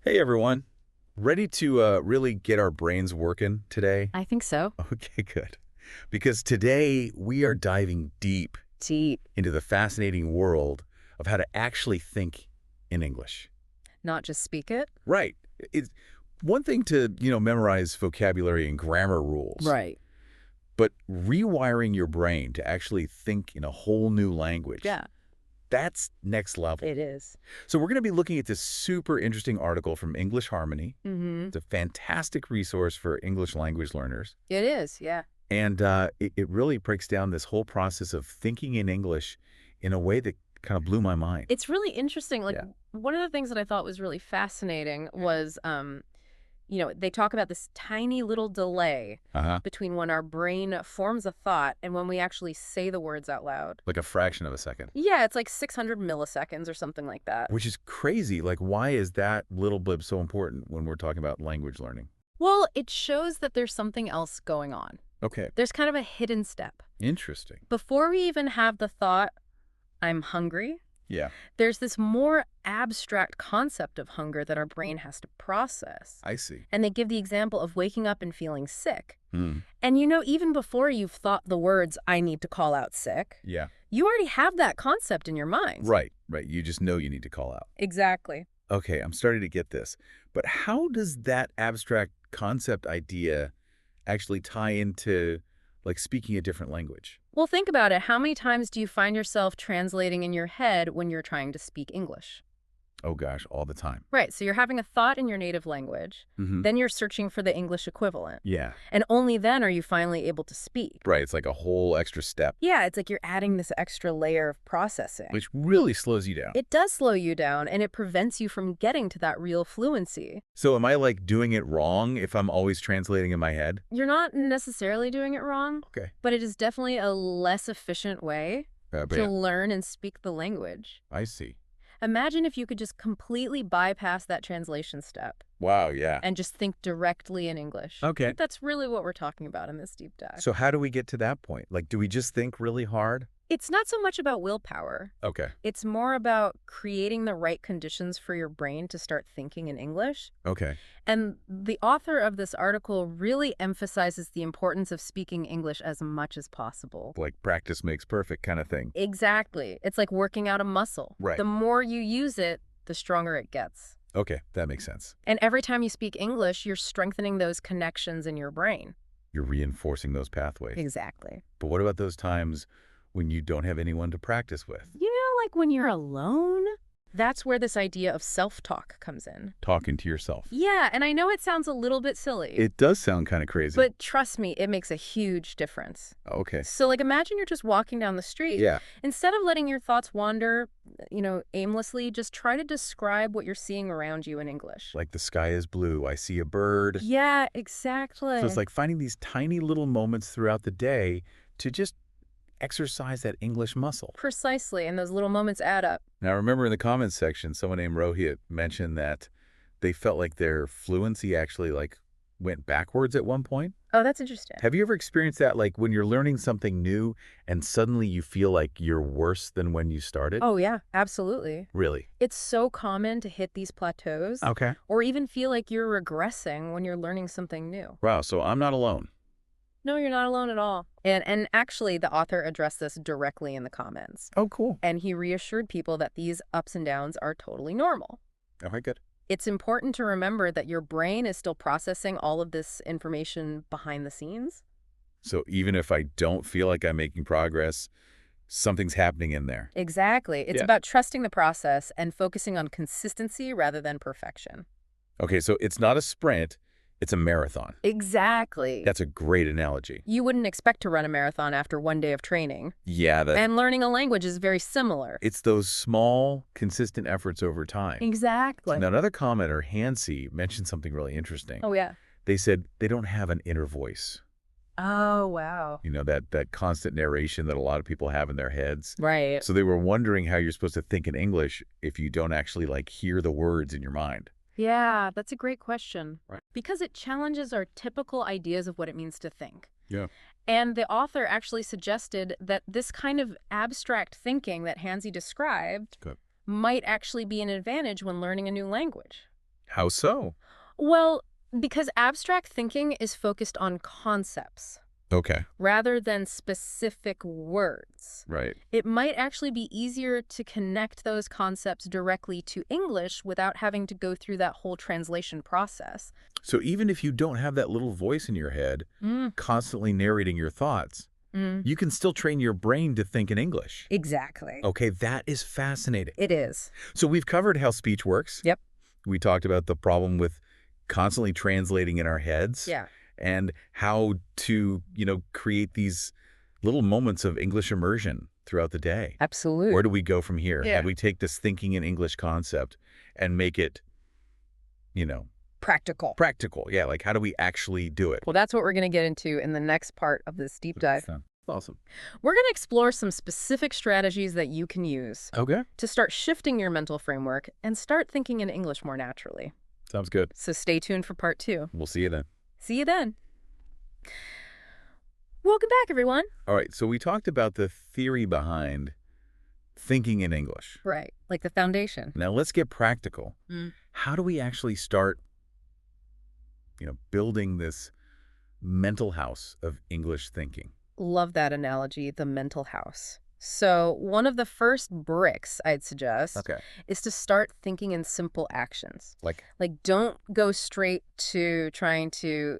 Hey everyone, ready to really get our brains working today? I think so. Okay, good. Because today we are diving deep Deep, into the fascinating world of how to actually think in English. not just speak it. Right. It's one thing to, memorize vocabulary and grammar rules, Right. but rewiring your brain to actually think in a whole new language, Yeah, that's next level. it is. So we're going to be looking at this super interesting article from English Harmony. Mm-hmm. It's a fantastic resource for English language learners. It is, yeah. And it really breaks down this whole process of thinking in English in a way that kind of blew my mind. It's really interesting. Like Yeah. one of the things that I thought was really fascinating was, they talk about this tiny little delay Uh-huh. between when our brain forms a thought and when we actually say the words out loud. Like a fraction of a second, Yeah, it's like 600 milliseconds or something like that. which is crazy. Like, why is that little blip so important when we're talking about language learning? Well, it shows that there's something else going on. Okay. There's kind of a hidden step. Interesting. Before we even have the thought, I'm hungry, Yeah, there's this more abstract concept of hunger that our brain has to process. I see. And they give the example of waking up and feeling sick. Hmm. And even before you've thought the words, I need to call out sick, Yeah. you already have that concept in your mind. Right, right. You just know you need to call out. Exactly. Okay, I'm starting to get this. But how does that abstract concept idea actually tie into, like, speaking a different language? Well, think about it. How many times do you find yourself translating in your head when you're trying to speak English? Oh, gosh, all the time. Right. So you're having a thought in your native language. Mm-hmm. Then you're searching for the English equivalent. Yeah. And only then are you finally able to speak. Right, it's like a whole extra step, Yeah, it's like you're adding this extra layer of processing. which really slows you down. It does slow you down, and it prevents you from getting to that real fluency. So am I, like, doing it wrong if I'm always translating in my head? You're not necessarily doing it wrong, Okay. but it is definitely a less efficient way But to yeah, learn and speak the language. I see. Imagine if you could just completely bypass that translation step Wow, yeah. and just think directly in English. Okay. That's really what we're talking about in this deep dive. So how do we get to that point? Like, do we just think really hard? It's not so much about willpower. Okay. It's more about creating the right conditions for your brain to start thinking in English. Okay. And the author of this article really emphasizes the importance of speaking English as much as possible. Like practice makes perfect kind of thing. Exactly. It's like working out a muscle. Right. The more you use it, the stronger it gets. Okay, that makes sense. And every time you speak English, you're strengthening those connections in your brain. You're reinforcing those pathways. Exactly. But what about those times when you don't have anyone to practice with? Like when you're alone? That's where this idea of self-talk comes in. Talking to yourself. Yeah, and I know it sounds a little bit silly. It does sound kind of crazy. But trust me, it makes a huge difference. Okay. So, like, imagine you're just walking down the street. Yeah. Instead of letting your thoughts wander, aimlessly, just try to describe what you're seeing around you in English. Like the sky is blue. I see a bird. Yeah, exactly. So it's like finding these tiny little moments throughout the day to just exercise that English muscle. Precisely, and those little moments add up. Now, remember in the comments section, someone named Rohit mentioned that they felt like their fluency actually went backwards at one point. Oh, that's interesting. Have you ever experienced that, like when you're learning something new and suddenly you feel like you're worse than when you started? Oh, yeah, absolutely. Really? It's so common to hit these plateaus Okay. or even feel like you're regressing when you're learning something new. Wow, so I'm not alone. No, you're not alone at all. And actually, the author addressed this directly in the comments. Oh, cool. And he reassured people that these ups and downs are totally normal. Okay, good. It's important to remember that your brain is still processing all of this information behind the scenes. So even if I don't feel like I'm making progress, something's happening in there. Exactly. It's Yeah. about trusting the process and focusing on consistency rather than perfection. Okay, so it's not a sprint, it's a marathon. Exactly. That's a great analogy. You wouldn't expect to run a marathon after one day of training. Yeah, And learning a language is very similar. it's those small, consistent efforts over time. Exactly. Now, another commenter, Hansi, mentioned something really interesting. Oh, yeah. They said they don't have an inner voice. Oh, wow. You know, that constant narration that a lot of people have in their heads. Right. So they were wondering how you're supposed to think in English if you don't actually, hear the words in your mind. Yeah, that's a great question. Right. Because it challenges our typical ideas of what it means to think. Yeah. And the author actually suggested that this kind of abstract thinking that Hansi described Good. might actually be an advantage when learning a new language. How so? Well, because abstract thinking is focused on concepts Okay. rather than specific words. Right. It might actually be easier to connect those concepts directly to English without having to go through that whole translation process. So even if you don't have that little voice in your head Mm, constantly narrating your thoughts, mm. you can still train your brain to think in English. Exactly. Okay, that is fascinating. It is. So we've covered how speech works. Yep. We talked about the problem with constantly translating in our heads Yeah. and how to, create these little moments of English immersion throughout the day. Absolutely. Where do we go from here? Yeah. How do we take this thinking in English concept and make it, you know, Practical. practical? Yeah, like how do we actually do it? Well, that's what we're going to get into in the next part of this deep dive. That's awesome. We're going to explore some specific strategies that you can use Okay. to start shifting your mental framework and start thinking in English more naturally. Sounds good. So stay tuned for part 2. We'll see you then. See you then. Welcome back, everyone. All right, so we talked about the theory behind thinking in English. Right, like the foundation. Now let's get practical. Mm. How do we actually start, building this mental house of English thinking? Love that analogy, the mental house. So one of the first bricks I'd suggest is to start thinking in simple actions. Like, Don't go straight to trying to,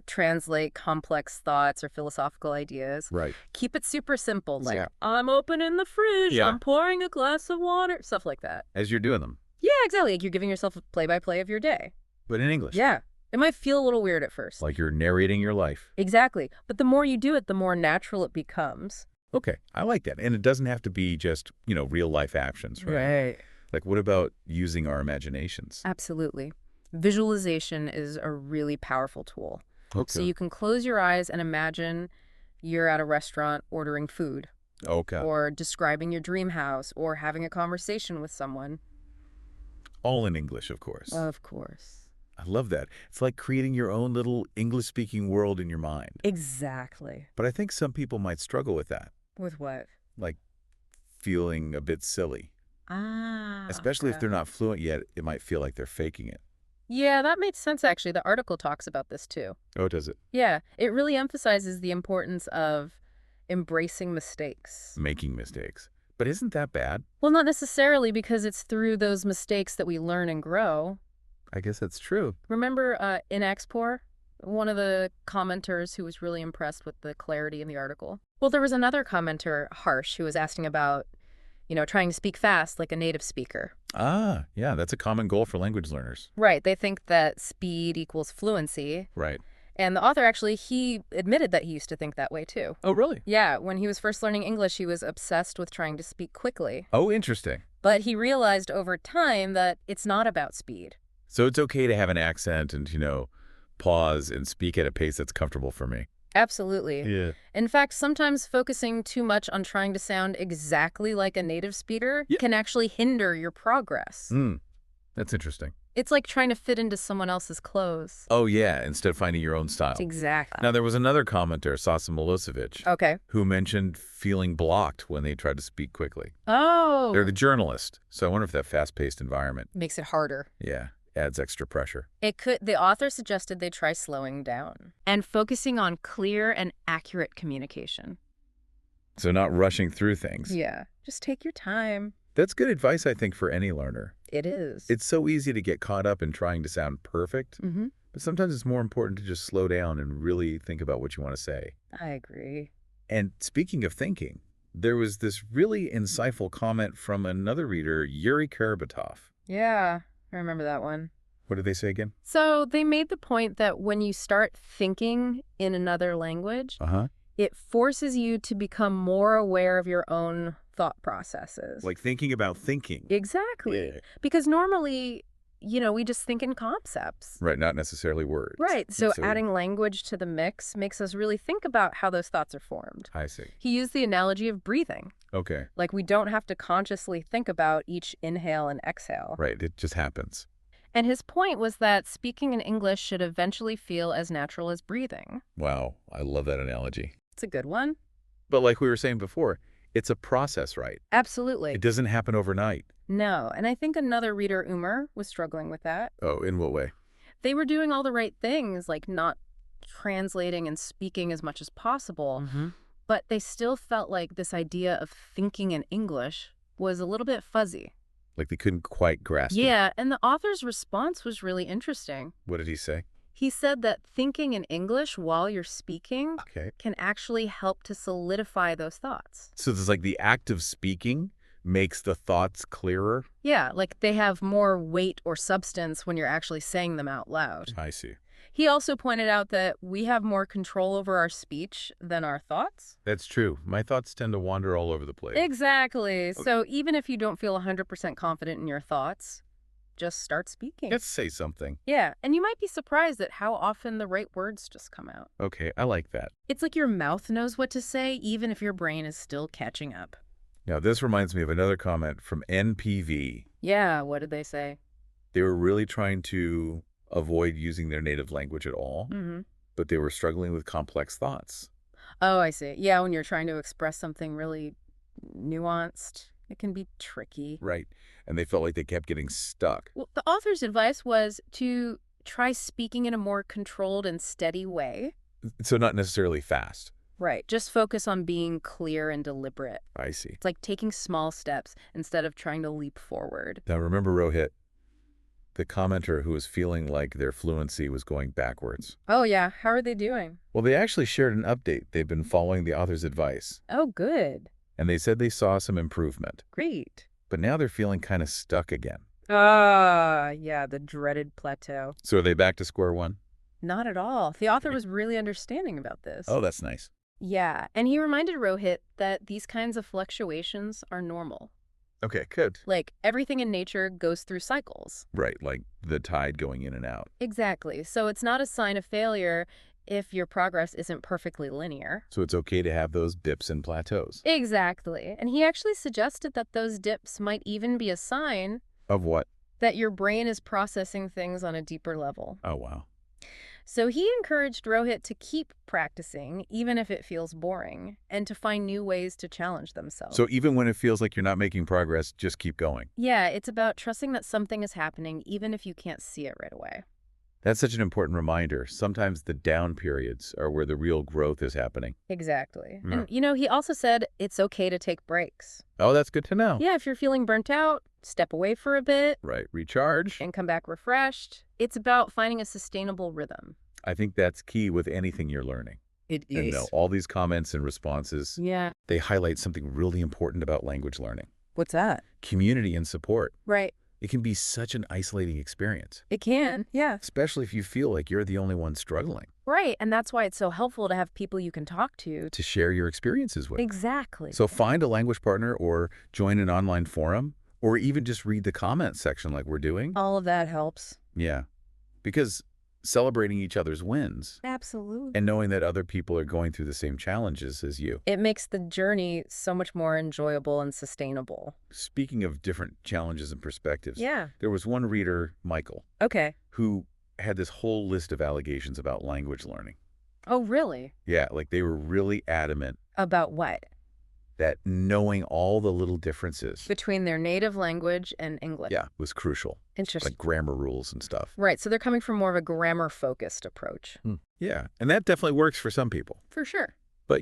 translate complex thoughts or philosophical ideas. right. Keep it super simple, like, Yeah. I'm opening the fridge, Yeah. I'm pouring a glass of water, stuff like that. As you're doing them, Yeah, exactly. Like you're giving yourself a play-by-play of your day. but in English. Yeah. It might feel a little weird at first. Like you're narrating your life. Exactly. But the more you do it, the more natural it becomes. Okay, I like that. And it doesn't have to be just, real life actions, right? Like what about using our imaginations? Absolutely. Visualization is a really powerful tool. Okay. So you can close your eyes and imagine you're at a restaurant ordering food. Okay. Or describing your dream house or having a conversation with someone. All in English, of course. Of course. I love that. It's like creating your own little English-speaking world in your mind. Exactly. But I think some people might struggle with that, With what? like feeling a bit silly. Ah. Especially if they're not fluent yet, it might feel like they're faking it. Yeah, that makes sense, actually. The article talks about this, too. Oh, does it? Yeah, it really emphasizes the importance of embracing mistakes. Making mistakes. But isn't that bad? Well, not necessarily, because it's through those mistakes that we learn and grow. I guess that's true. Remember in Expor, one of the commenters who was really impressed with the clarity in the article? Well, there was another commenter, Harsh, who was asking about, trying to speak fast like a native speaker. Ah, yeah, that's a common goal for language learners. Right. They think that speed equals fluency. Right. And the author actually, he admitted that he used to think that way, too. Oh, really? Yeah, when he was first learning English, he was obsessed with trying to speak quickly. Oh, interesting. But he realized over time that it's not about speed. So it's okay to have an accent and, pause and speak at a pace that's comfortable for me. Absolutely. Yeah. In fact, sometimes focusing too much on trying to sound exactly like a native speaker can actually hinder your progress. That's interesting. It's like trying to fit into someone else's clothes. Oh, yeah, instead of finding your own style. Exactly. Now, there was another commenter, Sasa Milosevic, Okay. who mentioned feeling blocked when they tried to speak quickly. Oh. They're the journalist, so I wonder if that fast-paced environment, Makes it harder. adds extra pressure. The author suggested they try slowing down and focusing on clear and accurate communication. So not rushing through things. Yeah. Just take your time. That's good advice, I think, for any learner. It is. It's so easy to get caught up in trying to sound perfect, Mm-hmm. but sometimes it's more important to just slow down and really think about what you want to say. I agree. And speaking of thinking, there was this really insightful comment from another reader, Yuri Karabatov. Yeah, I remember that one. What did they say again? So they made the point that when you start thinking in another language, it forces you to become more aware of your own thought processes. Like thinking about thinking. Exactly. Yeah. Because normally, we just think in concepts. Right, not necessarily words. Right. So adding language to the mix makes us really think about how those thoughts are formed. I see. He used the analogy of breathing. Okay. Like we don't have to consciously think about each inhale and exhale. Right, it just happens. And his point was that speaking in English should eventually feel as natural as breathing. Wow, I love that analogy. It's a good one. But like we were saying before, it's a process, right? Absolutely. It doesn't happen overnight. No, and I think another reader, Umer, was struggling with that. Oh, in what way? They were doing all the right things, like not translating and speaking as much as possible, Mm-hmm. but they still felt like this idea of thinking in English was a little bit fuzzy. Like they couldn't quite grasp it. Yeah, and the author's response was really interesting. What did he say? He said that thinking in English while you're speaking Okay. can actually help to solidify those thoughts. So it's like the act of speaking makes the thoughts clearer? Yeah, like they have more weight or substance when you're actually saying them out loud. I see. He also pointed out that we have more control over our speech than our thoughts. That's true. My thoughts tend to wander all over the place. Exactly. Okay. So even if you don't feel 100% confident in your thoughts, just start speaking. Let's say something. Yeah, and you might be surprised at how often the right words just come out. Okay, I like that. It's like your mouth knows what to say, even if your brain is still catching up. Now, this reminds me of another comment from NPV. Yeah, what did they say? They were really trying to avoid using their native language at all, but they were struggling with complex thoughts. Oh, I see. Yeah, when you're trying to express something really nuanced, it can be tricky. Right. And they felt like they kept getting stuck. Well, the author's advice was to try speaking in a more controlled and steady way. So not necessarily fast. Right. Just focus on being clear and deliberate. I see. It's like taking small steps instead of trying to leap forward. Now, remember, Rohit, the commenter who was feeling like their fluency was going backwards. Oh, yeah. How are they doing? Well, they actually shared an update. They've been following the author's advice, Oh, good. and they said they saw some improvement. Great. But now they're feeling kind of stuck again. Yeah, the dreaded plateau. So are they back to square one? Not at all. The author was really understanding about this. Oh, that's nice. Yeah, and he reminded Rohit that these kinds of fluctuations are normal. Okay, good. Like, everything in nature goes through cycles. Right, like the tide going in and out. Exactly. So it's not a sign of failure if your progress isn't perfectly linear. So it's okay to have those dips and plateaus. Exactly. And he actually suggested that those dips might even be a sign Of what? that your brain is processing things on a deeper level. Oh, wow. So he encouraged Rohit to keep practicing, even if it feels boring, and to find new ways to challenge themselves. So even when it feels like you're not making progress, just keep going. Yeah, it's about trusting that something is happening, even if you can't see it right away. That's such an important reminder. Sometimes the down periods are where the real growth is happening. Exactly. Yeah. And, he also said it's okay to take breaks. Oh, that's good to know. Yeah, if you're feeling burnt out, step away for a bit Right, recharge. and come back refreshed. It's about finding a sustainable rhythm. I think that's key with anything you're learning. It And no, all these comments and responses, Yeah. they highlight something really important about language learning. What's that? Community and support. Right. It can be such an isolating experience, It can. Yeah. especially if you feel like you're the only one struggling, Right. And that's why it's so helpful to have people you can talk to. to share your experiences with. Exactly. So find a language partner or join an online forum or even just read the comments section like we're doing. all of that helps. Yeah, because celebrating each other's wins Absolutely. and knowing that other people are going through the same challenges as you. It makes the journey so much more enjoyable and sustainable. Speaking of different challenges and perspectives, Yeah. there was one reader, Michael, Okay. who had this whole list of allegations about language learning. Oh, really? Yeah, like they were really adamant About what? that knowing all the little differences, Between their native language and English. yeah, was crucial, Interesting. like grammar rules and stuff. Right. So they're coming from more of a grammar-focused approach. Yeah, and that definitely works for some people. For sure. But,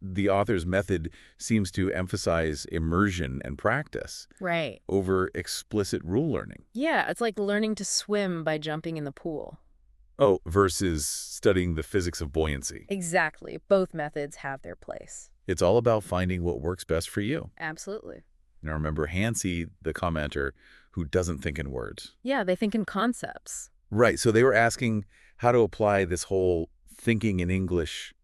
the author's method seems to emphasize immersion and practice Right. over explicit rule learning. Yeah. It's like learning to swim by jumping in the pool. Oh, versus studying the physics of buoyancy. Exactly. Both methods have their place. It's all about finding what works best for you. Absolutely. Now, remember Hansi, the commenter, who doesn't think in words. Yeah. They think in concepts. Right, so they were asking how to apply this whole thinking in English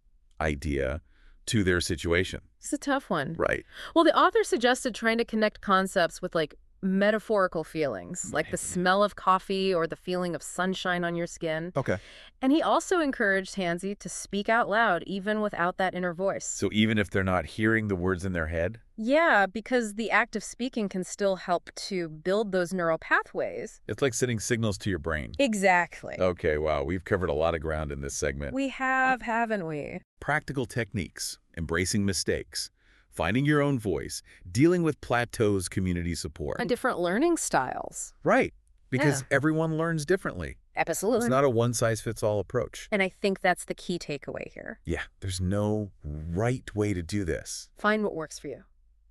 idea to their situation. It's a tough one. Right. Well, the author suggested trying to connect concepts with metaphorical feelings, like the smell of coffee or the feeling of sunshine on your skin. Okay. And he also encouraged Hansi to speak out loud, even without that inner voice. So even if they're not hearing the words in their head? Yeah, because the act of speaking can still help to build those neural pathways. It's like sending signals to your brain. Exactly. Okay, wow, we've covered a lot of ground in this segment. We have, haven't we? Practical techniques, embracing mistakes, finding your own voice, dealing with plateaus, community support. And different learning styles. Right, because Yeah. everyone learns differently. Absolutely. It's not a one-size-fits-all approach. And I think that's the key takeaway here. Yeah, there's no right way to do this. Find what works for you.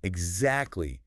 Exactly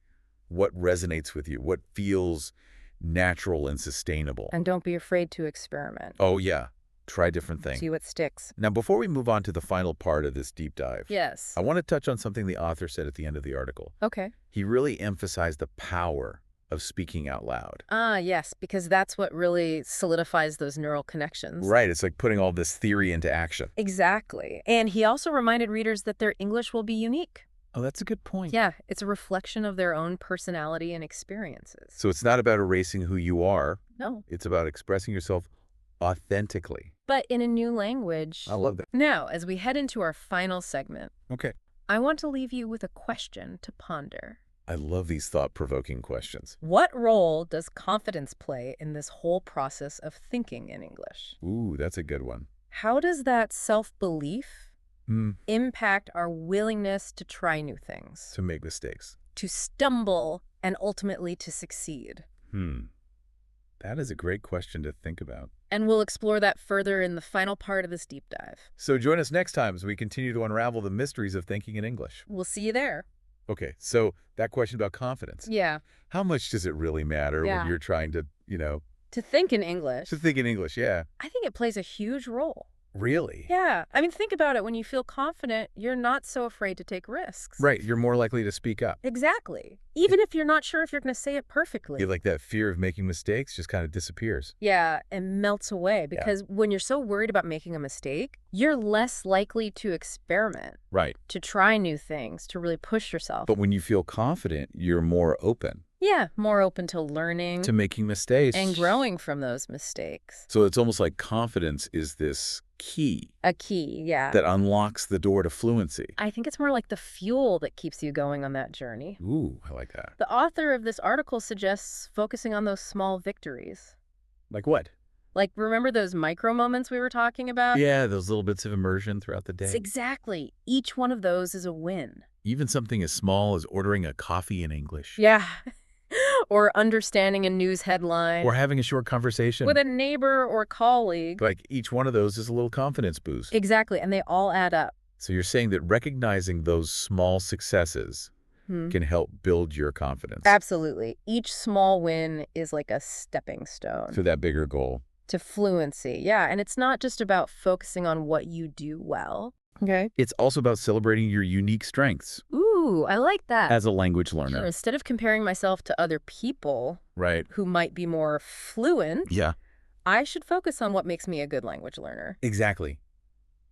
what resonates with you, what feels natural and sustainable. And don't be afraid to experiment. Oh, yeah. Try different things. See what sticks. Now, before we move on to the final part of this deep dive, Yes. I want to touch on something the author said at the end of the article. Okay. He really emphasized the power of speaking out loud. Ah, yes, because that's what really solidifies those neural connections. Right. It's like putting all this theory into action. Exactly. And he also reminded readers that their English will be unique. Oh, that's a good point. Yeah, it's a reflection of their own personality and experiences. So it's not about erasing who you are. No. It's about expressing yourself authentically. But in a new language. I love that. Now, as we head into our final segment, Okay. I want to leave you with a question to ponder. I love these thought-provoking questions. What role does confidence play in this whole process of thinking in English? Ooh, that's a good one. How does that self-belief Hmm. impact our willingness to try new things, To make mistakes. to stumble, and ultimately to succeed? That is a great question to think about. And we'll explore that further in the final part of this deep dive. So join us next time as we continue to unravel the mysteries of thinking in English. We'll see you there. Okay, so that question about confidence. Yeah. How much does it really matter Yeah. when you're trying to, To think in English, to think in English? Yeah. I think it plays a huge role. Really? Yeah. I mean, think about it. When you feel confident, you're not so afraid to take risks. Right, you're more likely to speak up. Exactly. Even if you're not sure if you're going to say it perfectly. You like that fear of making mistakes just kind of disappears. Yeah, and melts away because when you're so worried about making a mistake, you're less likely to experiment, Right. to try new things, to really push yourself. But when you feel confident, you're more open Yeah, more open to learning to making mistakes. and growing from those mistakes. So it's almost like confidence is this key A key, yeah. that unlocks the door to fluency. I think it's more like the fuel that keeps you going on that journey. Ooh, I like that. The author of this article suggests focusing on those small victories. Like what? Like, remember those micro moments we were talking about? Yeah, those little bits of immersion throughout the day. Exactly. Each one of those is a win. Even something as small as ordering a coffee in English. Yeah. Or understanding a news headline. Or having a short conversation. With a neighbor or colleague. Like each one of those is a little confidence boost. Exactly. And they all add up. So you're saying that recognizing those small successes can help build your confidence. Absolutely. Each small win is like a stepping stone To that bigger goal. to fluency. Yeah. And it's not just about focusing on what you do well. Okay. It's also about celebrating your unique strengths Ooh, I like that. as a language Sure, learner. instead of comparing myself to other people Right. who might be more fluent, Yeah, I should focus on what makes me a good language learner. exactly.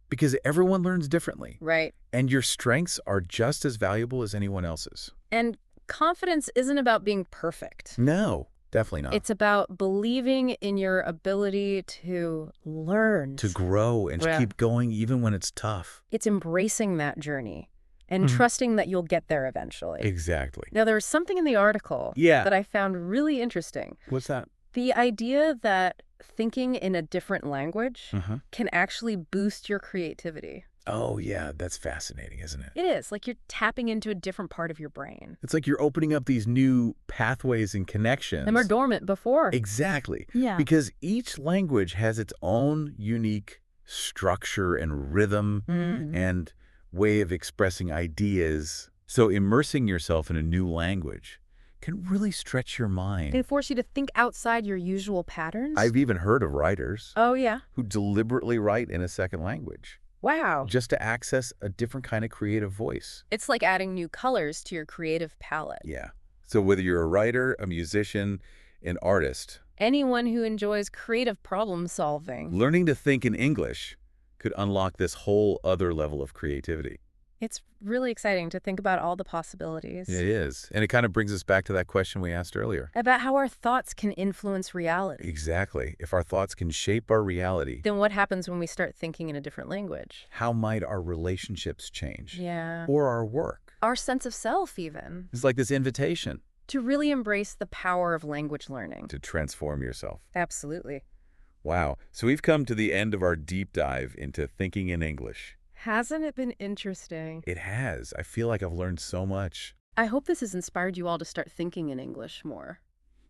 Because everyone learns differently. Right. And your strengths are just as valuable as anyone else's. And confidence isn't about being perfect. No, definitely not. It's about believing in your ability to learn. to grow and to Yeah. keep going even when it's tough. It's embracing that journey and trusting that you'll get there eventually. Exactly. Now, there was something in the article Yeah. that I found really interesting. What's that? The idea that thinking in a different language Uh-huh. can actually boost your creativity. Oh, yeah, that's fascinating, isn't it? It is. Like you're tapping into a different part of your brain. It's like you're opening up these new pathways and connections. Them are dormant before. Exactly. Yeah. Because each language has its own unique structure and rhythm and way of expressing ideas. So immersing yourself in a new language can really stretch your mind. They force you to think outside your usual patterns. I've even heard of writers Oh, yeah. who deliberately write in a second language Wow. just to access a different kind of creative voice. It's like adding new colors to your creative palette. Yeah. So whether you're a writer, a musician, an artist, Anyone who enjoys creative problem solving. learning to think in English could unlock this whole other level of creativity. It's really exciting to think about all the possibilities. It is. And it kind of brings us back to that question we asked earlier. About how our thoughts can influence reality. Exactly. If our thoughts can shape our reality, Then what happens when we start thinking in a different language? how might our relationships change? Yeah. Or our work? Our sense of self, even. It's like this invitation To really embrace the power of language learning. to transform yourself. Absolutely. Wow. So we've come to the end of our deep dive into thinking in English. Hasn't it been interesting? It has. I feel like I've learned so much. I hope this has inspired you all to start thinking in English more.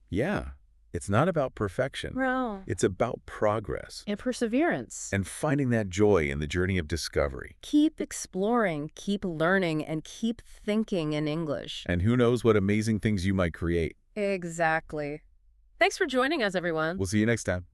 Yeah, it's not about perfection. No. It's about progress And perseverance. and finding that joy in the journey of discovery. Keep exploring, keep learning, and keep thinking in English. And who knows what amazing things you might create. Exactly. Thanks for joining us, everyone. We'll see you next time.